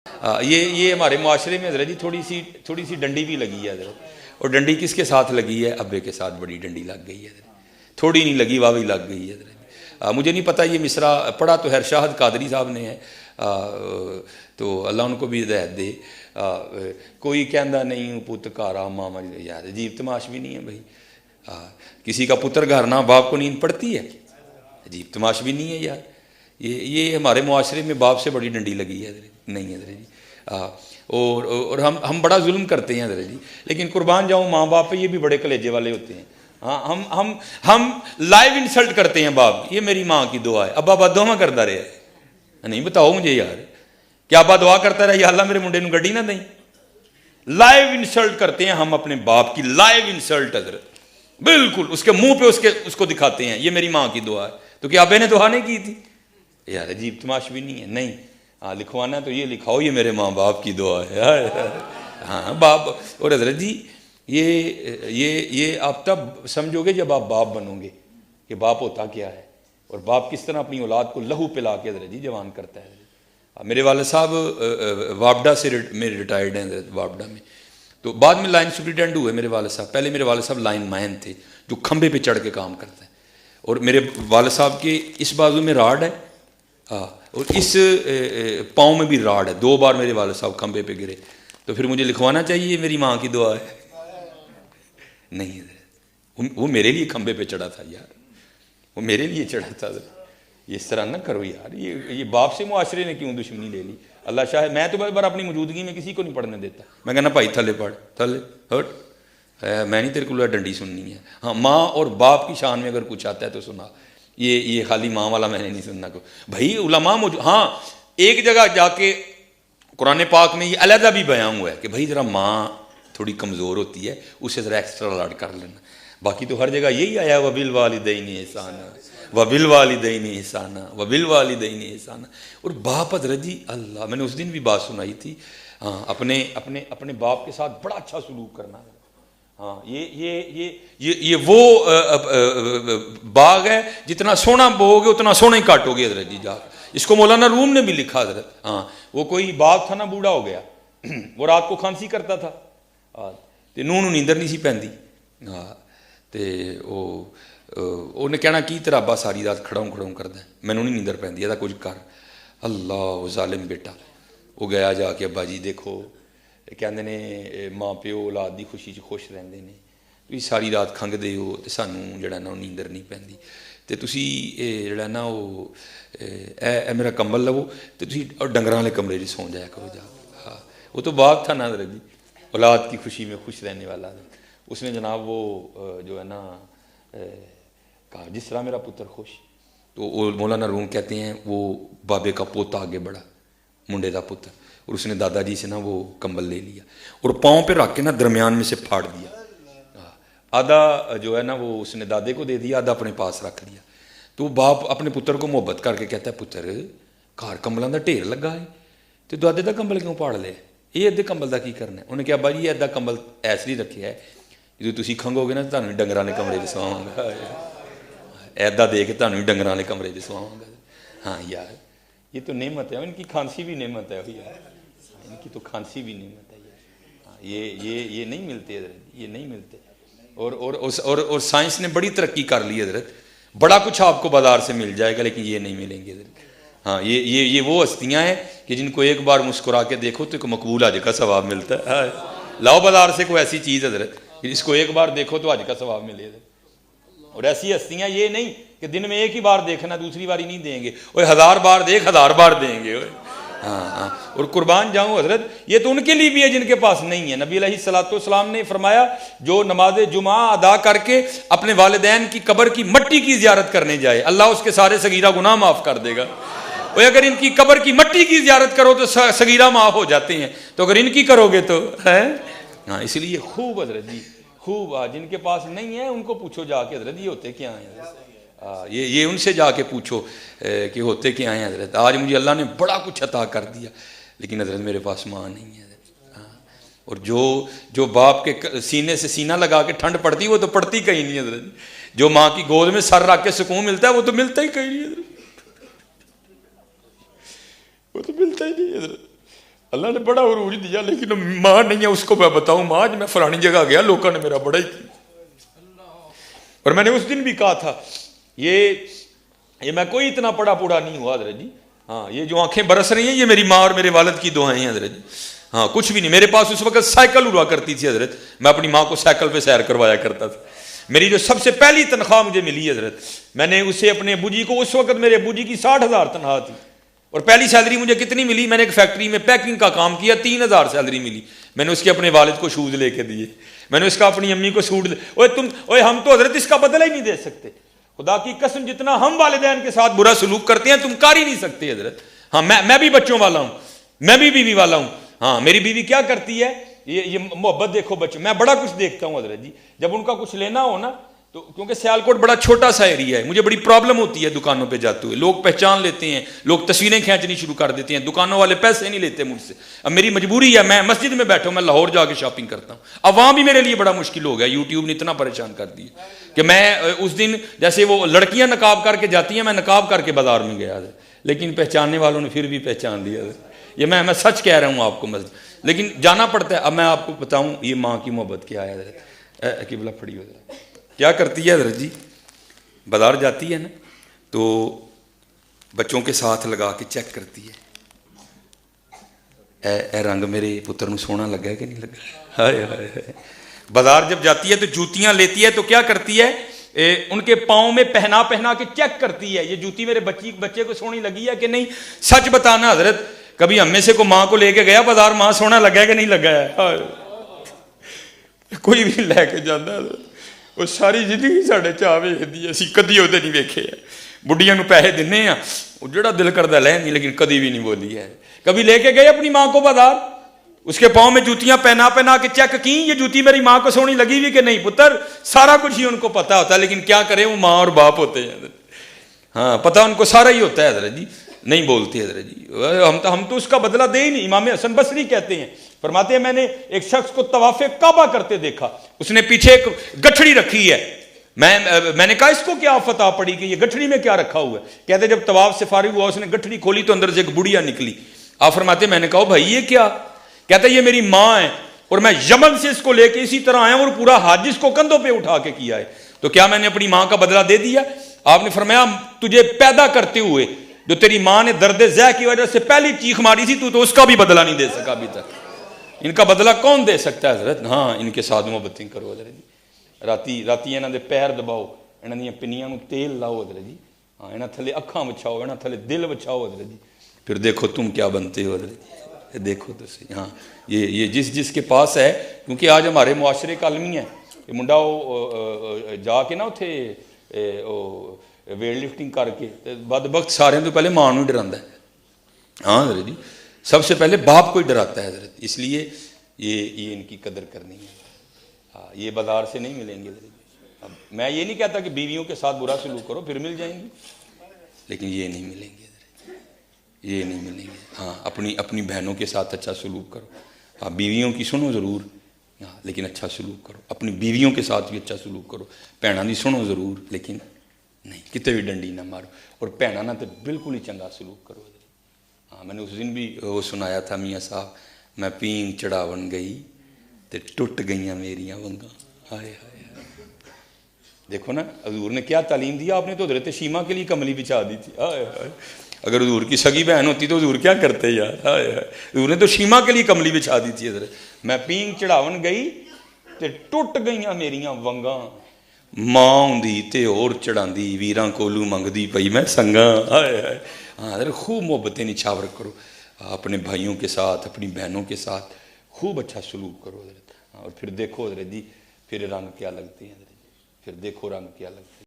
یہ ہمارے معاشرے میں حضرت جی تھوڑی سی ڈنڈی بھی لگی ہے حضرت. اور ڈنڈی کس کے ساتھ لگی ہے؟ ابے کے ساتھ بڑی ڈنڈی لگ گئی ہے حضرت. تھوڑی نہیں لگی، واوی لگ گئی ہے حضرت. مجھے نہیں پتہ یہ مصرع پڑھا تو خیر شاہد قادری صاحب نے ہے، تو اللہ ان کو بھی ہدایت دے. کوئی کہندا نہیں پت گھر ماما، یار عجیب تماش بھی نہیں ہے بھائی. کسی کا پتر گھر نہ باپ کو نیند پڑتی ہے؟ عجیب تماش بھی نہیں ہے یار. یہ ہمارے معاشرے میں باپ سے بڑی ڈنڈی لگی ہے حضرت. نہیں حضرت جی. اور ہم بڑا ظلم کرتے ہیں حضرت جی، لیکن قربان جاؤں ماں باپ پہ یہ بھی بڑے کلیجے والے ہوتے ہیں. ہاں ہم لائیو انسلٹ کرتے ہیں باپ. یہ میری ماں کی دعا ہے، ابا دعا کرتا رہے. نہیں بتاؤ مجھے یار، کیا ابا دعا کرتا رہا یا اللہ میرے منڈے نو گڈی نہ دیں؟ لائیو انسلٹ کرتے ہیں ہم اپنے باپ کی، لائیو انسلٹ حضرت. بالکل اس کے منہ پہ اس کو دکھاتے ہیں یہ میری ماں کی دعا ہے. تو کیا ابے نے دعا نہیں کی تھی؟ یار عجیب تماش بھی نہیں ہے. نہیں لکھوانا تو یہ لکھاؤ یہ میرے ماں باپ کی دعا ہے. ہاں باپ. اور حضرت جی یہ آپ تب سمجھو گے جب آپ باپ بنو گے کہ باپ ہوتا کیا ہے، اور باپ کس طرح اپنی اولاد کو لہو پلا کے حضرت جی جوان کرتا ہے. میرے والد صاحب وابڈا سے میرے ریٹائرڈ ہیں حضرت، وابڈا میں. تو بعد میں لائن سپرنٹینڈنٹ ہوئے میرے والد صاحب. پہلے میرے والد صاحب لائن مین تھے جو کھمبے پہ چڑھ کے کام کرتے ہیں. اور میرے والد صاحب کے اس بازو میں راڈ ہے، اور اس پاؤں میں بھی راڈ ہے. 2 بار میرے والد صاحب کھمبے پہ گرے. تو پھر مجھے لکھوانا چاہیے میری ماں کی دعا ہے؟ نہیں حضرت، وہ میرے لیے کھمبے پہ چڑھا تھا یار، وہ میرے لیے چڑھا تھا. اس طرح نہ کرو یار. یہ باپ سے معاشرے نے کیوں دشمنی لے لی؟ اللہ شاہ میں تو بار اپنی موجودگی میں کسی کو نہیں پڑھنے دیتا. میں کہنا بھائی تھلے پڑھ، تھلے ہٹ، میں نہیں تیرے کو ڈنڈی سننی ہے. ہاں ماں اور باپ کی شان میں اگر کچھ آتا ہے تو سنا. یہ خالی ماں والا میں نے نہیں سننا کو. بھائی علماء موجود. ہاں ایک جگہ جا کے قرآن پاک میں یہ علیحدہ بھی بیان ہوا ہے کہ بھائی ذرا ماں تھوڑی کمزور ہوتی ہے، اسے ذرا ایکسٹرا لاڈ کر لینا. باقی تو ہر جگہ یہی آیا وبالوالدین احسانا وبالوالدین احسانا وبالوالدین احسانا. اور باپ حضرت جی اللہ، میں نے اس دن بھی بات سنائی تھی. ہاں اپنے باپ کے ساتھ بڑا اچھا سلوک کرنا. ہاں یہ وہ باغ ہے جتنا سونا بو گے اتنا سونا ہی کاٹو گے حضرت جی. جا اس کو مولانا روم نے بھی لکھا حضرت. ہاں وہ کوئی باغ تھا نا، بوڑھا ہو گیا، وہ رات کو کھانسی کرتا تھا تے نوں نیندر نہیں سی پیندی. ہاں تے انہیں کہنا کی تیرا ابا ساری رات کھڑاؤں کردا ہے، مینوں نہیں نیندر پیندی، ایدا کچھ کر. اللہ ظالم بیٹا. وہ گیا جا کے ابا جی دیکھو کہندے نے ماں پیو اولاد دی خوشی چ خوش رہندے نے، تسی ساری رات کھنگدے ہو تے سانوں جڑا نا نیندر نہیں پیندی، تے تسی جڑا نا وہ اے میرا کمبل لو تے تسی ڈنگراں والے کمرے وچ سو جایا کرو جا. ہاں وہ تو باغ تھا نا حضرت جی، اولاد کی خوشی میں خوش رہنے والا. اس نے جناب وہ جو ہے نا کہا جس طرح میرا پتر خوش. تو وہ مولانا روم کہتے ہیں وہ بابے کا پوتا آگے بڑھا، منڈے کا پتر، اور اس نے دادا جی سے نا وہ کمبل لے لیا اور پاؤں پہ رکھ کے نا درمیان میں سے پھاڑ دیا. آدھا جو ہے نا وہ اس نے دادے کو دے دیا، آدھا اپنے پاس رکھ دیا. تو باپ اپنے پتر کو محبت کر کے کہتا ہے پتر گھر کمبلوں کا ڈھیر لگا ہے تو دادے کا کمبل کیوں پھاڑ لیا؟ یہ ادھے کمبل کا کی کرنا ہے؟ انہیں کہا ابا جی ادھا کمبل ایس لیے رکھے ہے جدو تسی کھنگو گے نا تمہیں ڈنگراں والے کمرے چ سواواں گا، ایدا دے کے تمہیں ڈنگراں والے کمرے چ سواواں گا. ہاں یار یہ تو نعمت ہے، ان کی کھانسی بھی نعمت ہے یار، ان کی تو کھانسی بھی نعمت ہے یار. یہ نہیں ملتے حضرت، یہ نہیں ملتے. اور سائنس نے بڑی ترقی کر لی حضرت. بڑا کچھ آپ کو بازار سے مل جائے گا لیکن یہ نہیں ملیں گے حضرت. ہاں یہ وہ ہستیاں ہیں کہ جن کو ایک بار مسکرا کے دیکھو تو ایک مقبول حج کا ثواب ملتا ہے. لاؤ بازار سے کوئی ایسی چیز حضرت اس کو ایک بار دیکھو تو حج کا ثواب ملے حضرت. اور ایسی ہستیاں یہ نہیں کہ دن میں ایک ہی بار دیکھنا دوسری باری نہیں دیں گے، وہ 1000 بار دیکھ 1000 بار دیں گے. ہاں اور قربان جاؤں حضرت یہ تو ان کے لیے بھی ہے جن کے پاس نہیں ہے. نبی علیہ الصلوۃ والسلام نے فرمایا جو نماز جمعہ ادا کر کے اپنے والدین کی قبر کی مٹی کی زیارت کرنے جائے اللہ اس کے سارے صغیرہ گناہ معاف کر دے گا. اور اگر ان کی قبر کی مٹی کی زیارت کرو تو صغیرہ معاف ہو جاتے ہیں، تو اگر ان کی کرو گے تو ہے. ہاں اس لیے خوب حضرت جی خوب. جن کے پاس نہیں ہے ان کو پوچھو جا کے حضرت یہ ہوتے کیا ہیں. یہ ان سے جا کے پوچھو کہ ہوتے کیا ہیں حضرت. آج مجھے اللہ نے بڑا کچھ عطا کر دیا لیکن حضرت میرے پاس ماں نہیں ہے حضرت. اور جو باپ کے سینے سے سینہ لگا کے ٹھنڈ پڑتی وہ تو پڑتی کہیں نہیں حضرت. جو ماں کی گود میں سر رکھ کے سکون ملتا ہے وہ تو ملتا ہی کہیں نہیں حضرت، وہ تو ملتا ہی نہیں حضرت. اللہ نے بڑا عروج دیا، لیکن ماں نہیں ہے اس کو میں بتاؤں ماں میں فلانی جگہ گیا لوگوں نے میرا بڑا ہی کیا، اور میں نے اس دن بھی کہا تھا یہ میں کوئی اتنا پڑا پوڑا نہیں ہوا حضرت جی، ہاں یہ جو آنکھیں برس رہی ہیں یہ میری ماں اور میرے والد کی دعائیں ہیں حضرت جی، ہاں کچھ بھی نہیں، میرے پاس اس وقت سائیکل ہوا کرتی تھی حضرت، میں اپنی ماں کو سائیکل پہ سیر کروایا کرتا تھا، میری جو سب سے پہلی تنخواہ مجھے ملی حضرت، میں نے اسے اپنے ابو جی کو، اس وقت میرے ابو جی کی 60,000 تنخواہ تھی، اور پہلی سیلری مجھے کتنی ملی، میں نے ایک فیکٹری میں پیکنگ کا کام کیا، 3,000 سیلری ملی، میں نے اس کے اپنے والد کو شوز لے کے دیے، میں نے اس کا اپنی امی کو سوٹ ہم تو حضرت اس کا بدلہ ہی نہیں دے سکتے، خدا کی قسم جتنا ہم والدین کے ساتھ برا سلوک کرتے ہیں تم کر ہی نہیں سکتے حضرت، ہاں میں بھی بچوں والا ہوں، میں بھی بیوی والا ہوں، ہاں میری بیوی کیا کرتی ہے، یہ محبت دیکھو بچوں، میں بڑا کچھ دیکھتا ہوں حضرت جی، جب ان کا کچھ لینا ہو نا تو کیونکہ سیالکوٹ بڑا چھوٹا سا ایریا ہے، مجھے بڑی پرابلم ہوتی ہے دکانوں پہ جاتے ہوئے، لوگ پہچان لیتے ہیں، لوگ تصویریں کھینچنی شروع کر دیتے ہیں، دکانوں والے پیسے نہیں لیتے مجھ سے، اب میری مجبوری ہے، میں مسجد میں بیٹھا ہوں، میں لاہور جا کے شاپنگ کرتا ہوں، اب وہاں بھی میرے لیے بڑا مشکل ہو گیا، یوٹیوب نے اتنا پریشان کر دیا کہ میں اس دن جیسے وہ لڑکیاں نقاب کر کے جاتی ہیں، میں نقاب کر کے بازار میں گیا، لیکن پہچاننے والوں نے پھر بھی پہچان لیا، یہ میں سچ کہہ رہا ہوں آپ کو مسجد، لیکن جانا پڑتا ہے۔ اب میں آپ کو بتاؤں یہ ماں کی محبت کیا ہے حضرت، قبلہ پھڑی ہو جائے کیا کرتی ہے حضرت جی، بازار جاتی ہے نا تو بچوں کے ساتھ لگا کے چیک کرتی ہے، اے رنگ میرے پتر نو سونا لگا ہے کہ نہیں لگا، ہائے ہائے ہائے۔ بازار جب جاتی ہے تو جوتیاں لیتی ہے تو کیا کرتی ہے، ان کے پاؤں میں پہنا کے چیک کرتی ہے، یہ جوتی میرے بچے کو سونی لگی ہے کہ نہیں۔ سچ بتانا حضرت، کبھی ہم میں سے کو ماں کو لے کے گیا بازار، ماں سونا لگا ہے کہ نہیں لگا ہے، کوئی بھی لے کے جانا حضرت، وہ ساری زندگی ساڈے چاہ ویکھدی ہے، اسی کدی وہ نہیں ویکھے ہے، بڑھیاں نو پیسے دینے ہیں وہ جڑا دل کردا لے نہیں، لیکن کدی بھی نہیں بولی ہے۔ کبھی لے کے گئے اپنی ماں کو بازار، اس کے پاؤں میں جوتیاں پہنا کے چیک کی، یہ جوتی میری ماں کو سونی لگی ہوئی کہ نہیں، پتر سارا کچھ ہی ان کو پتا ہوتا ہے، لیکن کیا کریں وہ ماں اور باپ ہوتے ہیں، ہاں پتا ان کو سارا ہی ہوتا ہے حضرت جی، نہیں بولتے حضرت جی، ہم تو اس کا بدلہ دے ہی نہیں۔ امام حسن بصری کہتے ہیں، فرماتے ہیں میں نے ایک شخص کو طواف کعبہ کرتے دیکھا، اس نے پیچھے ایک گٹھڑی رکھی ہے، میں نے کہا اس کو کیا فتح پڑی کہ یہ گٹھڑی میں کیا رکھا ہوا ہے، کہتے جب طواف سے فارغ ہوا اس نے گٹھڑی کھولی تو اندر سے ایک بڑھیا نکلی، آپ فرماتے ہیں میں نے کہا بھائی یہ کیا، کہتا ہے یہ میری ماں ہے اور میں یمن سے اس کو لے کے اسی طرح آیا ہوں اور پورا حج اس کو کندھوں پہ اٹھا کے کیا ہے، تو کیا میں نے اپنی ماں کا بدلہ دے دیا؟ آپ نے فرمایا تجھے پیدا کرتے ہوئے جو تیری ماں نے درد ذہ کی وجہ سے پہلی چیخ ماری تھی تو اس کا بھی بدلہ نہیں دے سکا ابھی تک، ان کا بدلہ کون دے سکتا ہے حضرت؟ ہاں ان کے ساتھ محبتیں کرو حضرت جی، راتی انہاں دے پیر دباؤ، انہاں دیاں پنیاں نو تیل لاؤ حضرت جی، ہاں انہاں تھلے اکھاں وچھاؤ، انہاں تھلے دل وچھاؤ حضرت جی، پھر دیکھو تم کیا بنتے ہو حضرت جی، دیکھو تو صحیح، ہاں یہ جس کے پاس ہے، کیونکہ آج ہمارے معاشرے کا المی ہے، یہ منڈا جا کے نا اتھے ویٹ لفٹنگ کر کے بدبخت سارے تو پہلے ماں نو ڈراندا ہے، ہاں حضرت جی سب سے پہلے باپ کو ہی ڈراتا ہے حضرت، اس لیے یہ ان کی قدر کرنی ہے، ہاں یہ بازار سے نہیں ملیں گے حضرت۔ اب میں یہ نہیں کہتا کہ بیویوں کے ساتھ برا سلوک کرو پھر مل جائیں گی، لیکن یہ نہیں ملیں گے حضرت، یہ نہیں ملیں گے، ہاں اپنی بہنوں کے ساتھ اچھا سلوک کرو، ہاں بیویوں کی سنو ضرور، ہاں لیکن اچھا سلوک کرو، اپنی بیویوں کے ساتھ بھی اچھا سلوک کرو، بھیناں دی سنو ضرور لیکن نہیں کتے بھی ڈنڈی نہ مارو، اور بھیناں نہ تو بالکل ہی چنگا سلوک کرو حضرت۔ ہاں میں نے اس دن بھی وہ سنایا تھا میاں صاحب، میں پینگ چڑھاون گئی تے ٹوٹ گئیاں میریاں ونگاں، ہائے ہائے ہائے، دیکھو نا حضور نے کیا تعلیم دیا، آپ نے تو حضرت شیما کے لیے کملی بچھا دی تھی، ہائے ہائے، اگر حضور کی سگی بہن ہوتی تو حضور کیا کرتے یار، ہائے ہائے، حضور نے تو شیما کے لیے کملی بچھا دی تھی حضرت، میں پینگ چڑھاون گئی تے ٹوٹ گئیاں میریاں ونگاں، ماں ہوندی تے اور چڑھاندی ویراں کولو منگدی پئی میں سنگاں، ہائے ہائے، ہاں حضرت خوب محبتیں نچھاور کرو، اپنے بھائیوں کے ساتھ اپنی بہنوں کے ساتھ خوب اچھا سلوک کرو حضرت، اور پھر دیکھو حضرت جی پھر رنگ کیا لگتے ہیں حضرت، پھر دیکھو رنگ کیا لگتے ہیں۔